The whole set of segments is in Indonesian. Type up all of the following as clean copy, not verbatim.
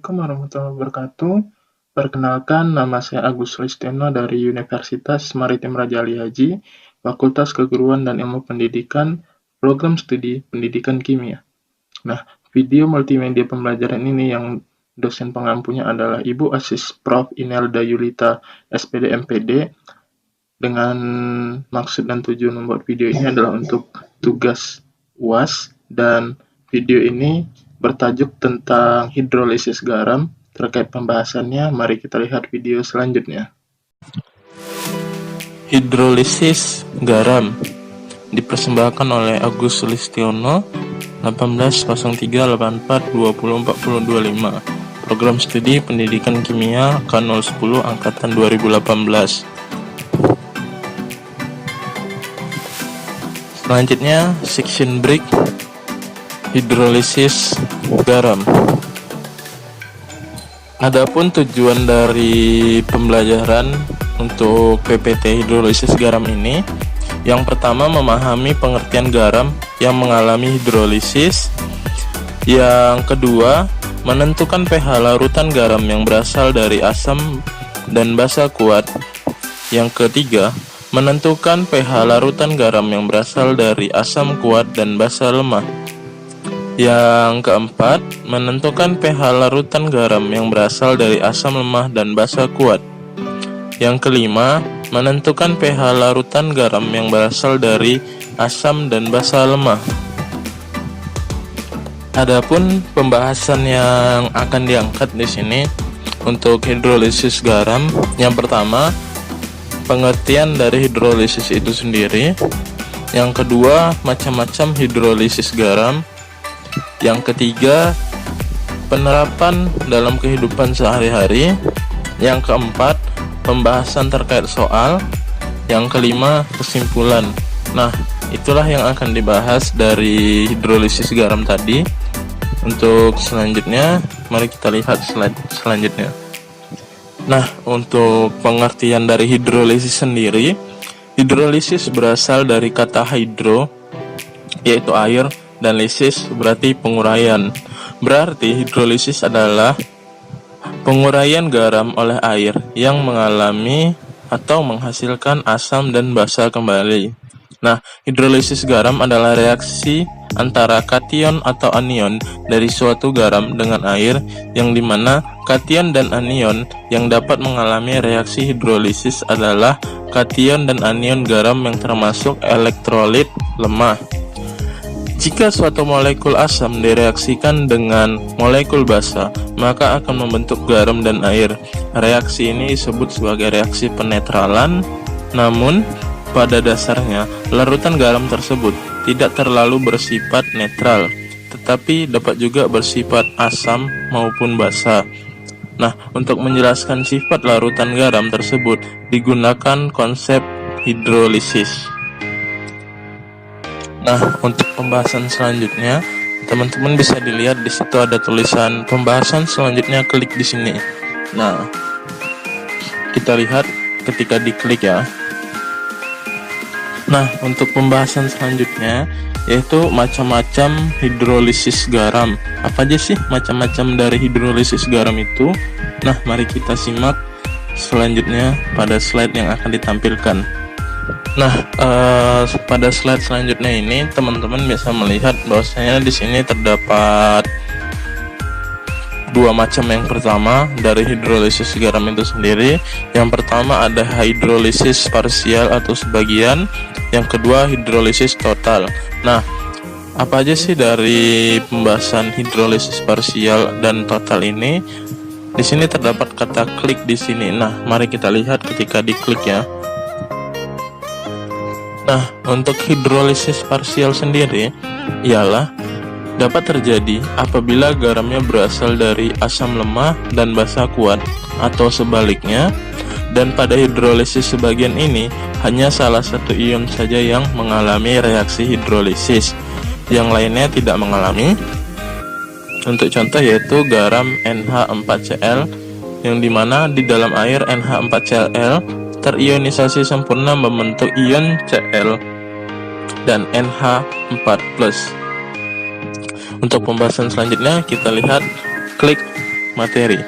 Assalamualaikum warahmatullahi wabarakatuh. Perkenalkan, nama saya Agus Listiono dari Universitas Maritim Raja Ali Haji, Fakultas Keguruan dan Ilmu Pendidikan, Program Studi Pendidikan Kimia. Nah, video multimedia pembelajaran ini yang dosen pengampunya adalah Ibu Asis Prof. Inelda Yulita, SPD MPD, dengan maksud dan tujuan membuat video ini adalah untuk tugas UAS, dan video ini bertajuk tentang hidrolisis garam. Terkait pembahasannya, mari kita lihat video selanjutnya. Hidrolisis garam dipersembahkan oleh Agus Listiono 180384204025, Program Studi Pendidikan Kimia K010 Angkatan 2018. Selanjutnya, section break hidrolisis garam. Adapun tujuan dari pembelajaran untuk PPT hidrolisis garam ini, yang pertama memahami pengertian garam yang mengalami hidrolisis. Yang kedua, menentukan pH larutan garam yang berasal dari asam dan basa kuat. Yang ketiga, menentukan pH larutan garam yang berasal dari asam kuat dan basa lemah. Yang keempat, menentukan pH larutan garam yang berasal dari asam lemah dan basa kuat. Yang kelima, menentukan pH larutan garam yang berasal dari asam dan basa lemah. Adapun pembahasan yang akan diangkat di sini untuk hidrolisis garam, yang pertama, pengertian dari hidrolisis itu sendiri. Yang kedua, macam-macam hidrolisis garam. Yang ketiga, penerapan dalam kehidupan sehari-hari. Yang keempat, pembahasan terkait soal. Yang kelima, kesimpulan. Nah, itulah yang akan dibahas dari hidrolisis garam tadi. Untuk selanjutnya, mari kita lihat slide selanjutnya. Nah, untuk pengertian dari hidrolisis sendiri, hidrolisis berasal dari kata hidro, yaitu air, dan lisis berarti penguraian. Berarti hidrolisis adalah penguraian garam oleh air yang mengalami atau menghasilkan asam dan basa kembali. Nah, hidrolisis garam adalah reaksi antara kation atau anion dari suatu garam dengan air, yang dimana kation dan anion yang dapat mengalami reaksi hidrolisis adalah kation dan anion garam yang termasuk elektrolit lemah. Jika suatu molekul asam direaksikan dengan molekul basa, maka akan membentuk garam dan air. Reaksi ini disebut sebagai reaksi penetralan. Namun, pada dasarnya, larutan garam tersebut tidak terlalu bersifat netral, tetapi dapat juga bersifat asam maupun basa. Nah, untuk menjelaskan sifat larutan garam tersebut, digunakan konsep hidrolisis. Nah, untuk pembahasan selanjutnya, teman-teman bisa dilihat di situ ada tulisan pembahasan selanjutnya, klik di sini. Nah, kita lihat ketika diklik ya. Nah, untuk pembahasan selanjutnya yaitu macam-macam hidrolisis garam. Apa aja sih macam-macam dari hidrolisis garam itu? Nah, mari kita simak selanjutnya pada slide yang akan ditampilkan. Nah, pada slide selanjutnya ini teman-teman bisa melihat bahwasanya di sini terdapat dua macam. Yang pertama dari hidrolisis garam itu sendiri. Yang pertama ada hidrolisis parsial atau sebagian. Yang kedua hidrolisis total. Nah, apa aja sih dari pembahasan hidrolisis parsial dan total ini? Di sini terdapat kata klik di sini. Nah, mari kita lihat ketika diklik ya. Nah, untuk hidrolisis parsial sendiri ialah dapat terjadi apabila garamnya berasal dari asam lemah dan basa kuat, atau sebaliknya. Dan pada hidrolisis sebagian ini hanya salah satu ion saja yang mengalami reaksi hidrolisis, yang lainnya tidak mengalami. Untuk contoh yaitu garam NH4Cl, yang dimana di dalam air NH4Cl terionisasi sempurna membentuk ion Cl dan NH4+. Untuk pembahasan selanjutnya kita lihat klik materi.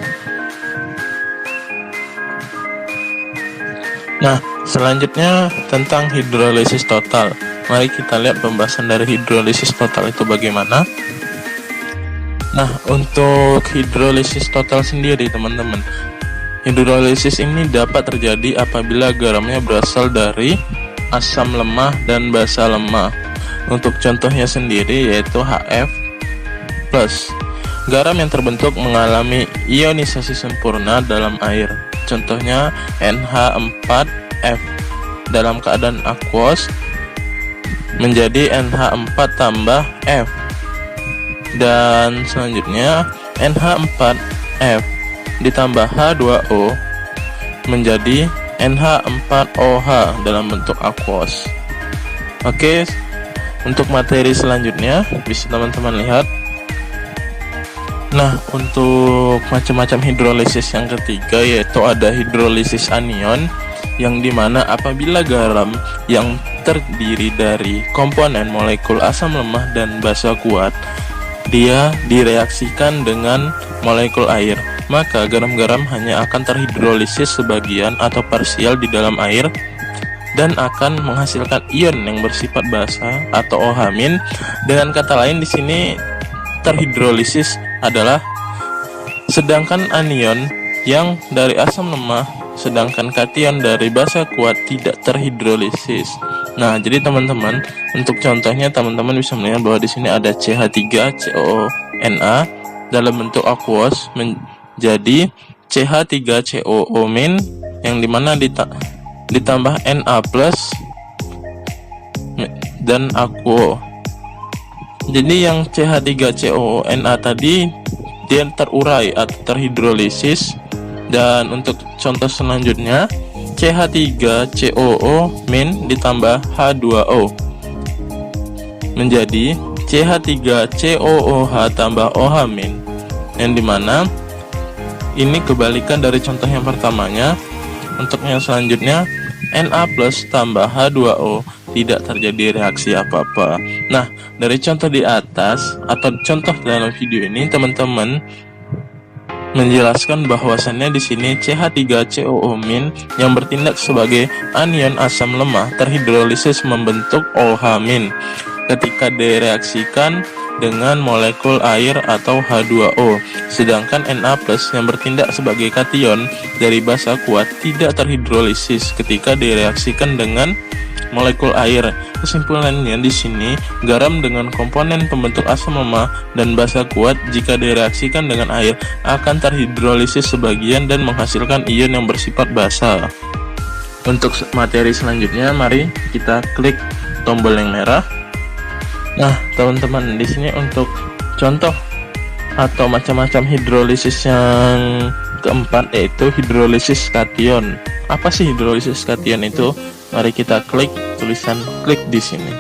Nah, selanjutnya tentang hidrolisis total. Mari kita lihat pembahasan dari hidrolisis total itu bagaimana. Nah, untuk hidrolisis total sendiri teman-teman, hidrolisis ini dapat terjadi apabila garamnya berasal dari asam lemah dan basa lemah. Untuk contohnya sendiri yaitu HF+. Garam yang terbentuk mengalami ionisasi sempurna dalam air. Contohnya NH4F dalam keadaan aqueous menjadi NH4 tambah F. Dan selanjutnya NH4F ditambah H2O menjadi NH4OH dalam bentuk aqueous. Oke, untuk materi selanjutnya bisa teman-teman lihat. Nah, untuk macam-macam hidrolisis yang ketiga yaitu ada hidrolisis anion, yang dimana apabila garam yang terdiri dari komponen molekul asam lemah dan basa kuat dia direaksikan dengan molekul air, maka garam-garam hanya akan terhidrolisis sebagian atau parsial di dalam air dan akan menghasilkan ion yang bersifat basa atau OH-. Dengan kata lain di sini terhidrolisis adalah sedangkan anion yang dari asam lemah sedangkan kation dari basa kuat tidak terhidrolisis. Nah, jadi teman-teman, untuk contohnya teman-teman bisa melihat bahwa di sini ada CH3COONA dalam bentuk aqueous menjadi CH3COO- yang dimana ditambah Na+ dan aquo. Jadi yang CH3COONA tadi dia terurai atau terhidrolisis. Dan untuk contoh selanjutnya CH3COO- ditambah H2O menjadi CH3COOH tambah OH-, yang dimana ini kebalikan dari contoh yang pertamanya. Untuk yang selanjutnya Na+ tambah H2O tidak terjadi reaksi apa-apa. Nah, dari contoh di atas atau contoh dalam video ini teman-teman menjelaskan bahwasannya di sini CH3COO- yang bertindak sebagai anion asam lemah terhidrolisis membentuk OH- ketika direaksikan dengan molekul air atau H2O, sedangkan Na+ yang bertindak sebagai kation dari basa kuat tidak terhidrolisis ketika direaksikan dengan molekul air. Kesimpulannya di sini, garam dengan komponen pembentuk asam lemah dan basa kuat jika direaksikan dengan air akan terhidrolisis sebagian dan menghasilkan ion yang bersifat basa. Untuk materi selanjutnya, mari kita klik tombol yang merah. Nah, teman-teman, di sini untuk contoh atau macam-macam hidrolisis yang keempat yaitu hidrolisis kation. Apa sih hidrolisis kation itu? Mari kita klik tulisan klik di sini.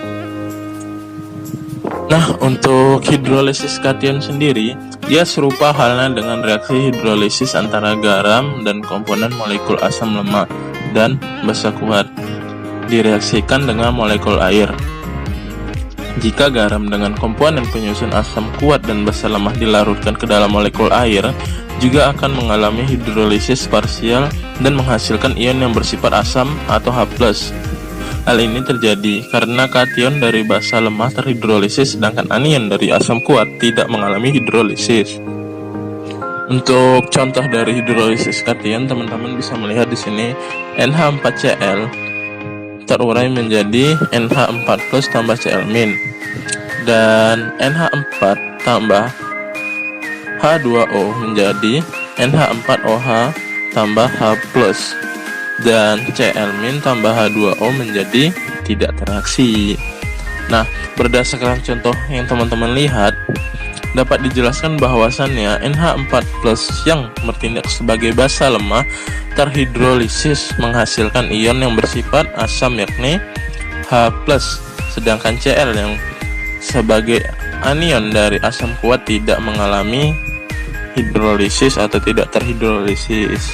Nah, untuk hidrolisis kation sendiri, dia serupa halnya dengan reaksi hidrolisis antara garam dan komponen molekul asam lemah dan basa kuat direaksikan dengan molekul air. Jika garam dengan komponen penyusun asam kuat dan basa lemah dilarutkan ke dalam molekul air, juga akan mengalami hidrolisis parsial dan menghasilkan ion yang bersifat asam atau H+. Hal ini terjadi karena kation dari basa lemah terhidrolisis sedangkan anion dari asam kuat tidak mengalami hidrolisis. Untuk contoh dari hidrolisis kation, teman-teman bisa melihat di sini NH4Cl terurai menjadi NH4+ tambah Cl- dan NH4 tambah H2O menjadi NH4OH tambah H+, dan Cl- tambah H2O menjadi tidak tereaksi. Nah, berdasarkan contoh yang teman-teman lihat, dapat dijelaskan bahwasannya NH4+ yang bertindak sebagai basa lemah terhidrolisis menghasilkan ion yang bersifat asam yakni H+, sedangkan Cl yang sebagai anion dari asam kuat tidak mengalami hidrolisis atau tidak terhidrolisis.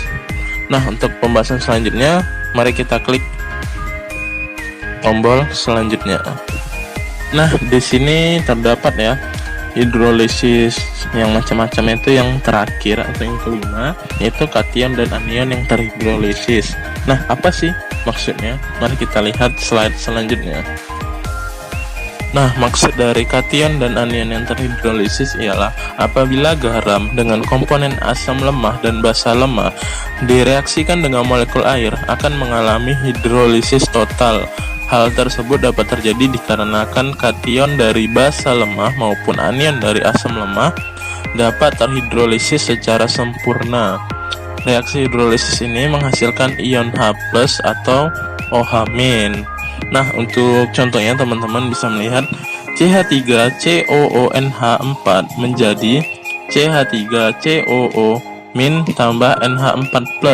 Nah, untuk pembahasan selanjutnya, mari kita klik tombol selanjutnya. Nah, di sini terdapat ya hidrolisis yang macam-macam itu yang terakhir atau yang kelima, yaitu kation dan anion yang terhidrolisis. Nah, apa sih maksudnya? Mari kita lihat slide selanjutnya. Nah, maksud dari kation dan anion yang terhidrolisis ialah apabila garam dengan komponen asam lemah dan basa lemah direaksikan dengan molekul air akan mengalami hidrolisis total. Hal tersebut dapat terjadi dikarenakan kation dari basa lemah maupun anion dari asam lemah dapat terhidrolisis secara sempurna. Reaksi hidrolisis ini menghasilkan ion H+ atau OH-. Nah, untuk contohnya teman-teman bisa melihat CH3COONH4 menjadi CH3COO- tambah NH4+.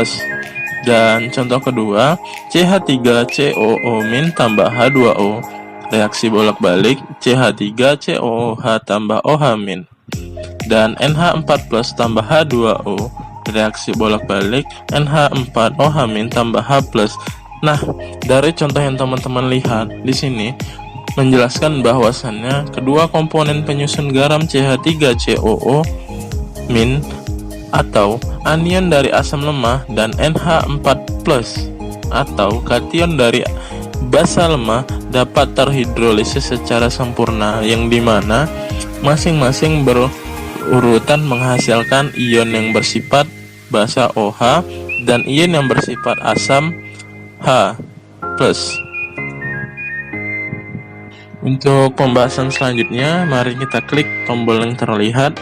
Dan contoh kedua, CH3COO- tambah H2O. Reaksi bolak-balik CH3COOH tambah OH-. Dan NH4+ tambah H2O. Reaksi bolak-balik NH4OH- tambah H+. Nah, dari contoh yang teman-teman lihat di sini menjelaskan bahwasannya kedua komponen penyusun garam CH3COO- atau anion dari asam lemah dan NH4+ atau kation dari basa lemah dapat terhidrolisis secara sempurna, yang dimana masing-masing berurutan menghasilkan ion yang bersifat basa OH dan ion yang bersifat asam H+. Untuk pembahasan selanjutnya, mari kita klik tombol yang terlihat.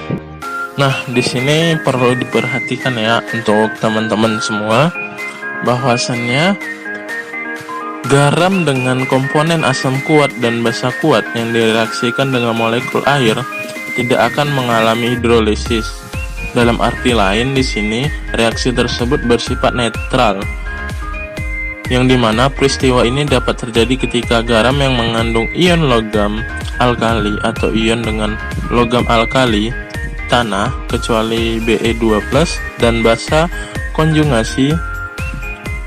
Nah, di sini perlu diperhatikan ya untuk teman-teman semua, bahwasannya garam dengan komponen asam kuat dan basa kuat yang direaksikan dengan molekul air tidak akan mengalami hidrolisis. Dalam arti lain, di sini reaksi tersebut bersifat netral, yang dimana peristiwa ini dapat terjadi ketika garam yang mengandung ion logam alkali atau ion dengan logam alkali tanah kecuali Be2+ dan basa konjugasi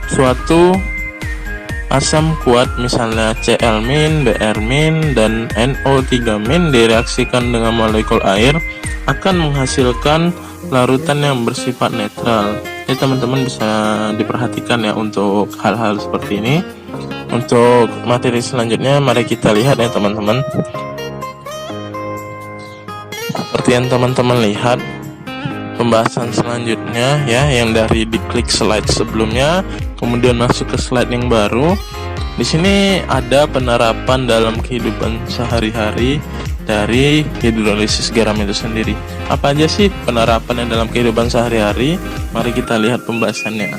suatu asam kuat misalnya Cl-, Br-, dan NO3- direaksikan dengan molekul air akan menghasilkan larutan yang bersifat netral. Jadi teman-teman bisa diperhatikan ya untuk hal-hal seperti ini. Untuk materi selanjutnya mari kita lihat ya teman-teman. Seperti yang teman-teman lihat pembahasan selanjutnya ya, yang dari diklik slide sebelumnya kemudian masuk ke slide yang baru. Di sini ada penerapan dalam kehidupan sehari-hari dari hidrolisis garam itu sendiri. Apa aja sih penerapan yang dalam kehidupan sehari-hari? Mari kita lihat pembahasannya.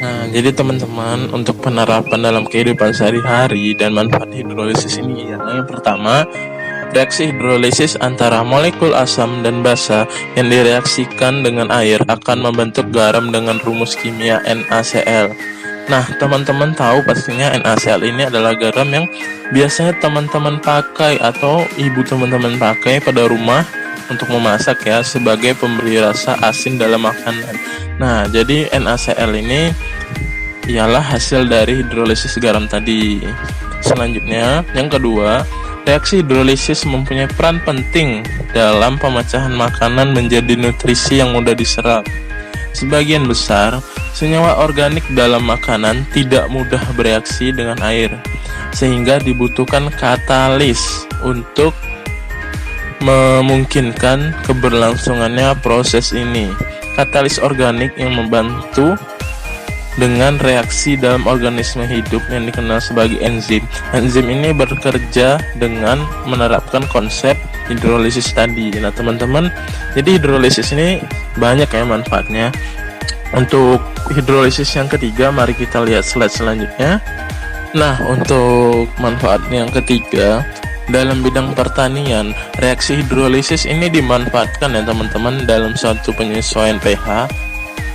Nah, jadi teman-teman, untuk penerapan dalam kehidupan sehari-hari dan manfaat hidrolisis ini ya, yang pertama, reaksi hidrolisis antara molekul asam dan basa yang direaksikan dengan air akan membentuk garam dengan rumus kimia NaCl. Nah, teman-teman tahu pastinya NaCl ini adalah garam yang biasanya teman-teman pakai atau ibu teman-teman pakai pada rumah untuk memasak ya, sebagai pemberi rasa asin dalam makanan. Nah, jadi NaCl ini ialah hasil dari hidrolisis garam tadi. Selanjutnya, yang kedua, reaksi hidrolisis mempunyai peran penting dalam pemecahan makanan menjadi nutrisi yang mudah diserap. Sebagian besar senyawa organik dalam makanan tidak mudah bereaksi dengan air, sehingga dibutuhkan katalis untuk memungkinkan keberlangsungannya proses ini. Katalis organik yang membantu dengan reaksi dalam organisme hidup yang dikenal sebagai enzim. Enzim ini bekerja dengan menerapkan konsep hidrolisis tadi. Nah teman-teman, jadi hidrolisis ini banyak ya manfaatnya. Untuk hidrolisis yang ketiga, mari kita lihat slide selanjutnya. Nah, untuk manfaat yang ketiga, dalam bidang pertanian, reaksi hidrolisis ini dimanfaatkan ya teman-teman dalam suatu penyesuaian pH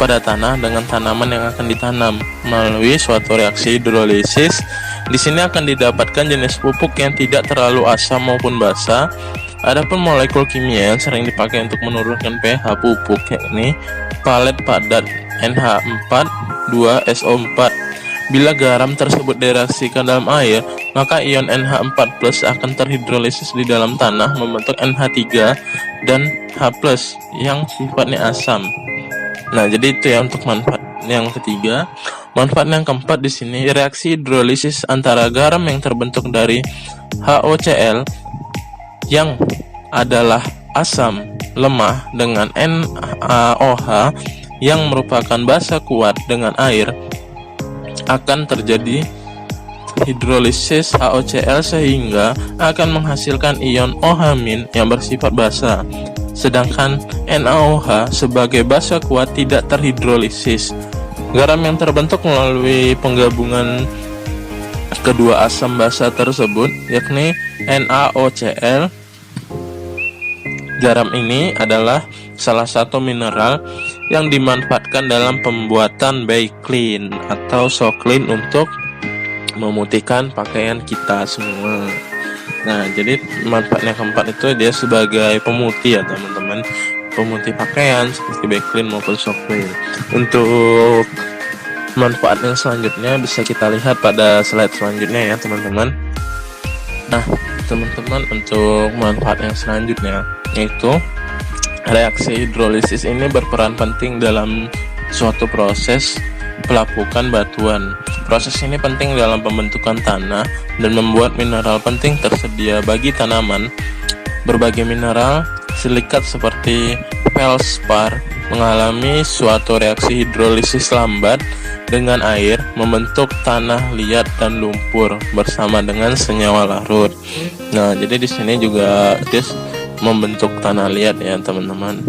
pada tanah dengan tanaman yang akan ditanam melalui suatu reaksi hidrolisis. Di sini akan didapatkan jenis pupuk yang tidak terlalu asam maupun basa. Adapun molekul kimia yang sering dipakai untuk menurunkan pH pupuk yakni palet padat NH4 2SO4. Bila garam tersebut direaksikan dalam air, maka ion NH4+ akan terhidrolisis di dalam tanah membentuk NH3 dan H+ yang sifatnya asam. Nah, jadi itu ya untuk manfaat yang ketiga. Manfaat yang keempat di sini, reaksi hidrolisis antara garam yang terbentuk dari HOCl yang adalah asam lemah dengan NaOH yang merupakan basa kuat dengan air, akan terjadi hidrolisis HOCl sehingga akan menghasilkan ion OH- yang bersifat basa. Sedangkan NaOH sebagai basa kuat tidak terhidrolisis. Garam yang terbentuk melalui penggabungan kedua asam basa tersebut, yakni NaOCl. Garam ini adalah salah satu mineral yang dimanfaatkan dalam pembuatan baiklin atau soklin untuk memutihkan pakaian kita semua. Nah, jadi manfaatnya keempat itu dia sebagai pemutih ya teman-teman, pemutih pakaian seperti baiklin maupun soklin. Untuk manfaat yang selanjutnya bisa kita lihat pada slide selanjutnya ya teman-teman. Nah teman-teman, untuk manfaat yang selanjutnya yaitu reaksi hidrolisis ini berperan penting dalam suatu proses pelapukan batuan. Proses ini penting dalam pembentukan tanah dan membuat mineral penting tersedia bagi tanaman. Berbagai mineral silikat seperti feldspar mengalami suatu reaksi hidrolisis lambat dengan air membentuk tanah liat dan lumpur bersama dengan senyawa larut. Nah, jadi di sini juga dia membentuk tanah liat ya teman-teman.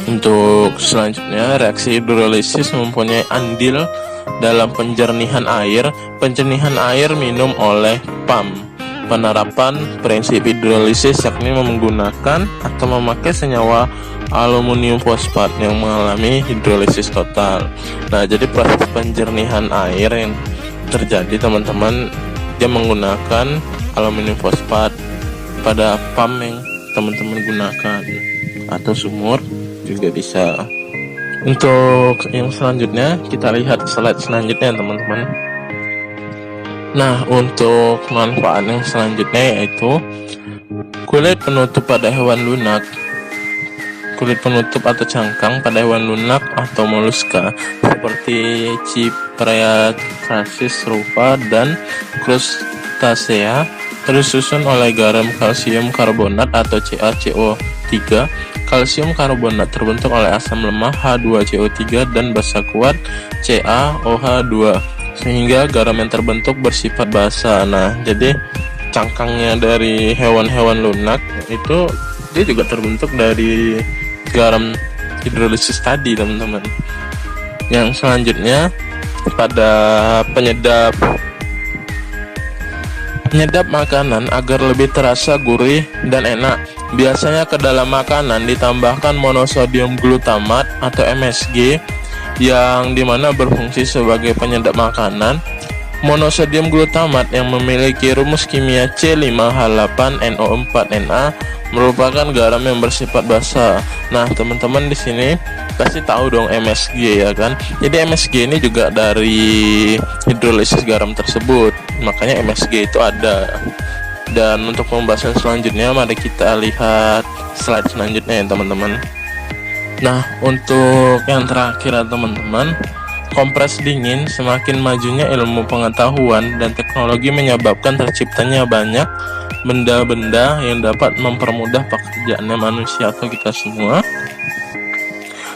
Untuk selanjutnya, reaksi hidrolisis mempunyai andil dalam penjernihan air. Penjernihan air minum oleh PAM. Penerapan prinsip hidrolisis yakni menggunakan atau memakai senyawa aluminium fosfat yang mengalami hidrolisis total. Nah, jadi proses penjernihan air yang terjadi teman-teman, dia menggunakan aluminium fosfat pada PAM yang teman-teman gunakan, atau sumur juga bisa. Untuk yang selanjutnya kita lihat slide selanjutnya teman-teman. Nah, untuk manfaat yang selanjutnya yaitu kulit penutup pada hewan lunak. Kulit penutup atau cangkang pada hewan lunak atau moluska seperti Cypraeatrasis rufa dan Crustacea tersusun oleh garam kalsium karbonat atau CaCO3. Kalsium karbonat terbentuk oleh asam lemah H2CO3 dan basa kuat CaOH2 sehingga garam yang terbentuk bersifat basa. Nah, jadi cangkangnya dari hewan-hewan lunak itu dia juga terbentuk dari garam hidrolisis tadi teman-teman. Yang selanjutnya pada penyedap makanan agar lebih terasa gurih dan enak. Biasanya ke dalam makanan ditambahkan monosodium glutamat atau MSG yang dimana berfungsi sebagai penyedap makanan. Monosodium glutamat yang memiliki rumus kimia C5H8NO4Na merupakan garam yang bersifat basa. Nah, teman-teman di sini pasti tahu dong MSG ya kan. Jadi MSG ini juga dari hidrolisis garam tersebut. Makanya MSG itu ada. Dan untuk pembahasan selanjutnya mari kita lihat slide selanjutnya ya teman-teman. Nah, untuk yang terakhir ya teman-teman, kompres dingin. Semakin majunya ilmu pengetahuan dan teknologi menyebabkan terciptanya banyak benda-benda yang dapat mempermudah pekerjaannya manusia atau kita semua.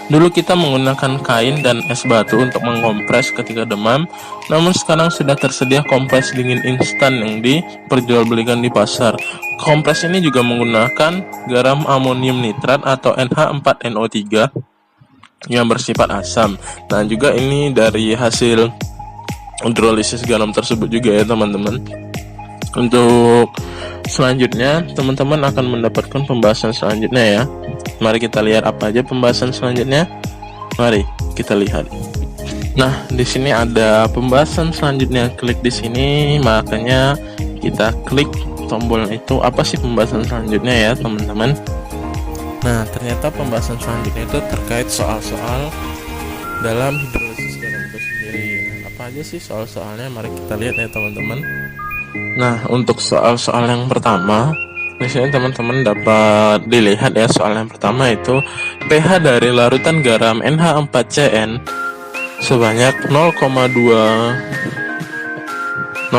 Dulu kita menggunakan kain dan es batu untuk mengkompres ketika demam, namun sekarang sudah tersedia kompres dingin instan yang diperjualbelikan di pasar. Kompres ini juga menggunakan garam amonium nitrat atau NH4NO3 yang bersifat asam. Nah, juga ini dari hasil hidrolisis garam tersebut juga ya teman-teman. Untuk selanjutnya teman-teman akan mendapatkan pembahasan selanjutnya ya. Mari kita lihat apa aja pembahasan selanjutnya. Mari kita lihat. Nah, di sini ada pembahasan selanjutnya. Klik di sini, makanya kita klik tombol itu. Apa sih pembahasan selanjutnya ya teman-teman? Nah, ternyata pembahasan selanjutnya itu terkait soal-soal dalam hidrolisis garam itu sendiri. Apa apa aja sih soal-soalnya? Mari kita lihat ya teman-teman. Nah, untuk soal-soal yang pertama, di sini teman-teman dapat dilihat ya, soal yang pertama itu pH dari larutan garam NH4CN sebanyak 0,2.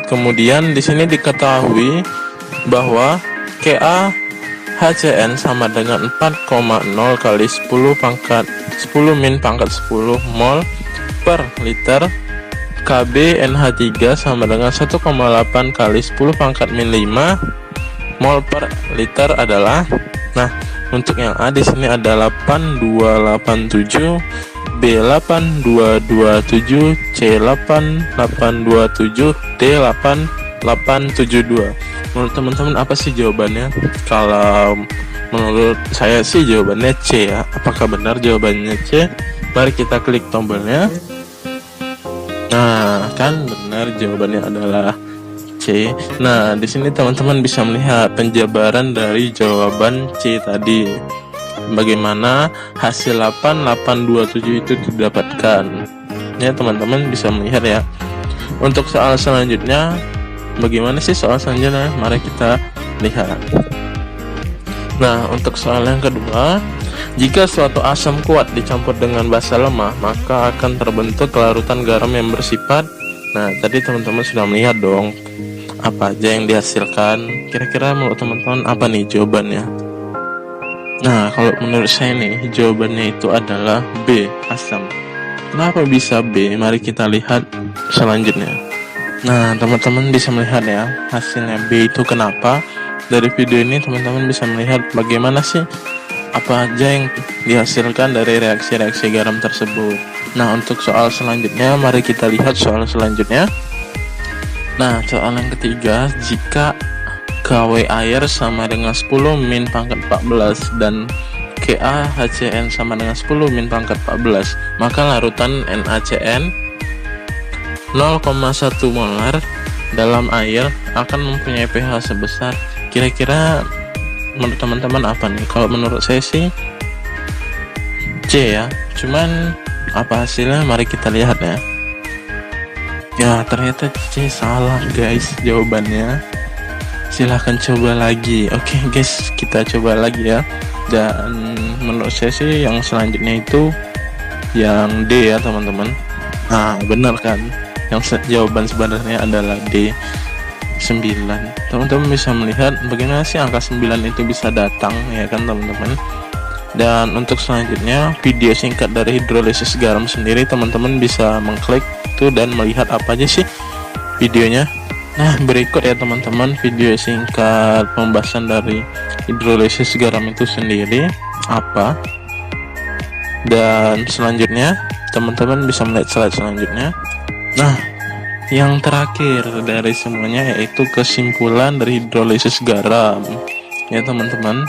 Kemudian di sini diketahui bahwa Ka HCN sama dengan 4,0 kali 10 pangkat 10 min pangkat 10 mol per liter. Kb NH3 sama dengan 1,8 kali 10 pangkat min 5 mol per liter adalah. Nah, untuk yang A di sini ada 8287, B 8227, C 8827, D 8872. Menurut teman-teman apa sih jawabannya? Kalau menurut saya sih jawabannya C ya. Apakah benar jawabannya C? Mari kita klik tombolnya. Nah, kan benar jawabannya adalah C. Nah, di sini teman-teman bisa melihat penjabaran dari jawaban C tadi. Bagaimana hasil 8827 itu didapatkan. Ya, teman-teman bisa melihat ya. Untuk soal selanjutnya, bagaimana sih soal selanjutnya? Mari kita lihat. Nah, untuk soal yang kedua, jika suatu asam kuat dicampur dengan basa lemah, maka akan terbentuk larutan garam yang bersifat. Nah, tadi teman-teman sudah melihat dong apa aja yang dihasilkan. Kira-kira menurut teman-teman apa nih jawabannya? Nah, kalau menurut saya nih, jawabannya itu adalah B, asam. Kenapa bisa B? Mari kita lihat selanjutnya. Nah, teman-teman bisa melihat ya, hasilnya B itu kenapa. Dari video ini teman-teman bisa melihat bagaimana sih apa aja yang dihasilkan dari reaksi-reaksi garam tersebut. Nah, untuk soal selanjutnya, mari kita lihat soal selanjutnya. Nah, soal yang ketiga, jika KW air sama dengan 10 min pangkat 14 dan Ka HCN sama dengan 10 min pangkat 14, maka larutan NaCN 0,1 molar dalam air akan mempunyai pH sebesar. Kira-kira menurut teman-teman apa nih? Kalau menurut saya sih C ya. Cuman apa hasilnya? Mari kita lihat ya. Ya, ternyata C salah guys jawabannya. Silahkan coba lagi. Oke guys, kita coba lagi ya. Dan menurut saya sih yang selanjutnya itu yang D ya teman-teman. Nah, benar kan? Yang jawaban sebenarnya adalah D, 9. Teman-teman bisa melihat bagaimana sih angka 9 itu bisa datang ya kan teman-teman. Dan untuk selanjutnya video singkat dari hidrolisis garam sendiri, teman-teman bisa mengklik itu dan melihat apa aja sih videonya. Nah, berikut ya teman-teman video singkat pembahasan dari hidrolisis garam itu sendiri apa. Dan selanjutnya teman-teman bisa melihat slide selanjutnya. Nah, yang terakhir dari semuanya yaitu kesimpulan dari hidrolisis garam ya teman-teman.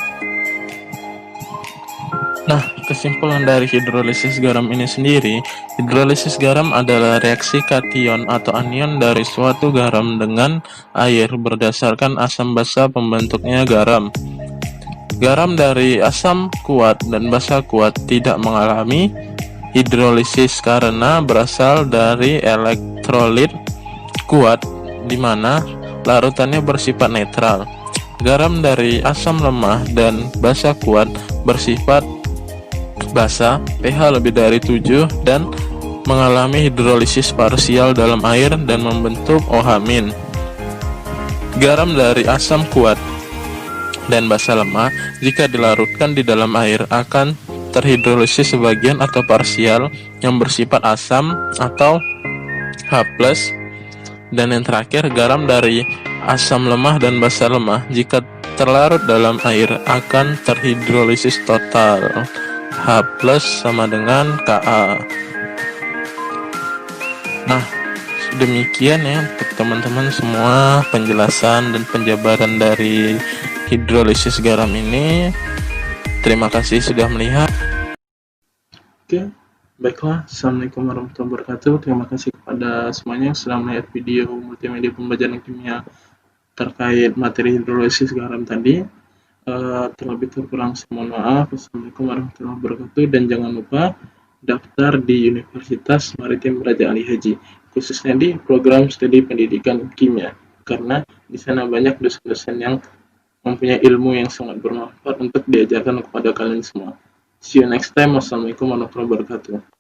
Nah, kesimpulan dari hidrolisis garam ini sendiri, hidrolisis garam adalah reaksi kation atau anion dari suatu garam dengan air berdasarkan asam basa pembentuknya garam. Garam dari asam kuat dan basa kuat tidak mengalami hidrolisis karena berasal dari elektrolit kuat di mana larutannya bersifat netral. Garam dari asam lemah dan basa kuat bersifat basa, pH lebih dari 7 dan mengalami hidrolisis parsial dalam air dan membentuk OH-. Garam dari asam kuat dan basa lemah jika dilarutkan di dalam air akan terhidrolisis sebagian atau parsial yang bersifat asam atau H+. Dan yang terakhir, garam dari asam lemah dan basa lemah jika terlarut dalam air akan terhidrolisis total. H+ sama dengan Ka. Nah, demikian ya untuk teman-teman semua penjelasan dan penjabaran dari hidrolisis garam ini. Terima kasih sudah melihat. Oke, baiklah. Assalamualaikum warahmatullahi wabarakatuh. Terima kasih kepada semuanya yang sudah melihat video multimedia pembelajaran kimia terkait materi hidrolisis garam tadi. Terlebih terkurang saya mohon maaf. Assalamualaikum warahmatullahi wabarakatuh. Dan jangan lupa daftar di Universitas Maritim Raja Ali Haji, khususnya di program studi pendidikan kimia, karena di sana banyak dosen-dosen yang mempunyai ilmu yang sangat bermanfaat untuk diajarkan kepada kalian semua. See you next time. Wassalamualaikum warahmatullahi wabarakatuh.